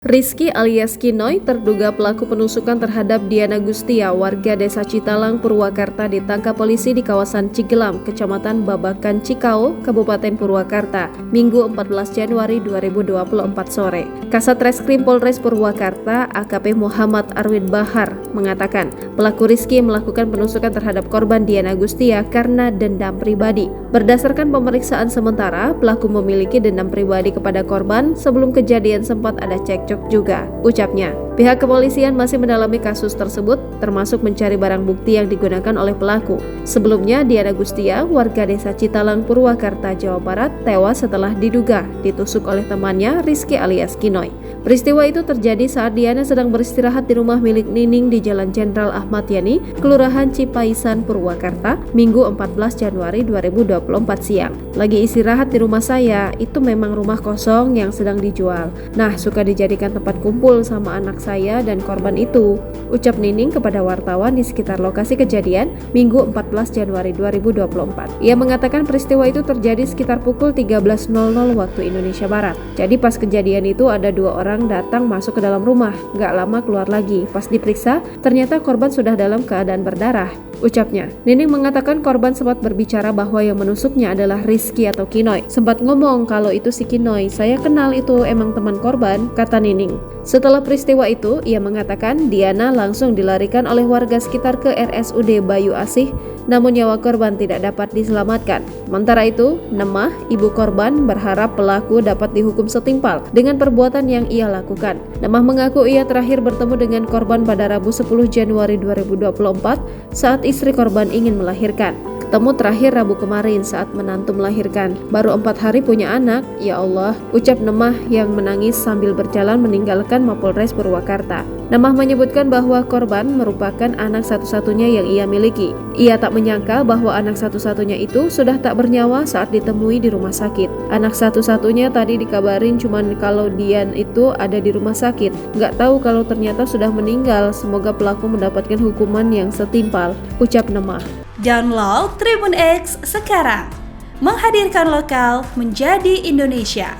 Rizky alias Kinoy, terduga pelaku penusukan terhadap Diana Gustia, warga desa Citalang, Purwakarta, ditangkap polisi di kawasan Cigelam, Kecamatan Babakan Cikau, Kabupaten Purwakarta, Minggu 14 Januari 2024 sore. Kasat Reskrim Polres Purwakarta, AKP Muhammad Arwin Bahar, mengatakan pelaku Rizky melakukan penusukan terhadap korban Diana Gustia karena dendam pribadi. Berdasarkan pemeriksaan sementara, pelaku memiliki dendam pribadi kepada korban sebelum kejadian sempat ada cekcok juga, ucapnya. Pihak kepolisian masih mendalami kasus tersebut, termasuk mencari barang bukti yang digunakan oleh pelaku. Sebelumnya, Diana Gustia, warga desa Citalang, Purwakarta, Jawa Barat, tewas setelah diduga ditusuk oleh temannya Rizky alias Kinoy. Peristiwa itu terjadi saat Diana sedang beristirahat di rumah milik Nining di Jalan Jenderal Ahmad Yani, Kelurahan Cipaisan, Purwakarta, Minggu 14 Januari 2024 siang. Lagi istirahat di rumah saya, itu memang rumah kosong yang sedang dijual. Nah, suka dijadikan tempat kumpul sama anak saya dan korban itu, ucap Nining kepada wartawan di sekitar lokasi kejadian Minggu 14 Januari 2024. Ia mengatakan peristiwa itu terjadi sekitar pukul 13.00 waktu Indonesia Barat. Jadi pas kejadian itu ada dua orang datang masuk ke dalam rumah, gak lama keluar lagi. Pas diperiksa, ternyata korban sudah dalam keadaan berdarah, ucapnya. Nining mengatakan korban sempat berbicara bahwa yang menusuknya adalah Rizky atau Kinoy. Sempat ngomong kalau itu si Kinoy, saya kenal itu emang teman korban, kata Nining. Setelah peristiwa itu, ia mengatakan Diana langsung dilarikan oleh warga sekitar ke RSUD Bayu Asih, namun nyawa korban tidak dapat diselamatkan. Sementara itu, Nemah, ibu korban, berharap pelaku dapat dihukum setimpal dengan perbuatan yang ia lakukan. Nemah mengaku ia terakhir bertemu dengan korban pada Rabu 10 Januari 2024 saat istri korban ingin melahirkan. Ketemu terakhir Rabu kemarin saat menantu melahirkan. Baru 4 hari punya anak, ya Allah, ucap Nemah yang menangis sambil berjalan meninggalkan Mapolres Purwakarta. Nemah menyebutkan bahwa korban merupakan anak satu-satunya yang ia miliki. Ia tak menyangka bahwa anak satu-satunya itu sudah tak bernyawa saat ditemui di rumah sakit. Anak satu-satunya tadi dikabarin cuman kalau Dian itu ada di rumah sakit. Nggak tahu kalau ternyata sudah meninggal. Semoga pelaku mendapatkan hukuman yang setimpal, ucap Nemah. Download Tribun X sekarang, menghadirkan lokal menjadi Indonesia.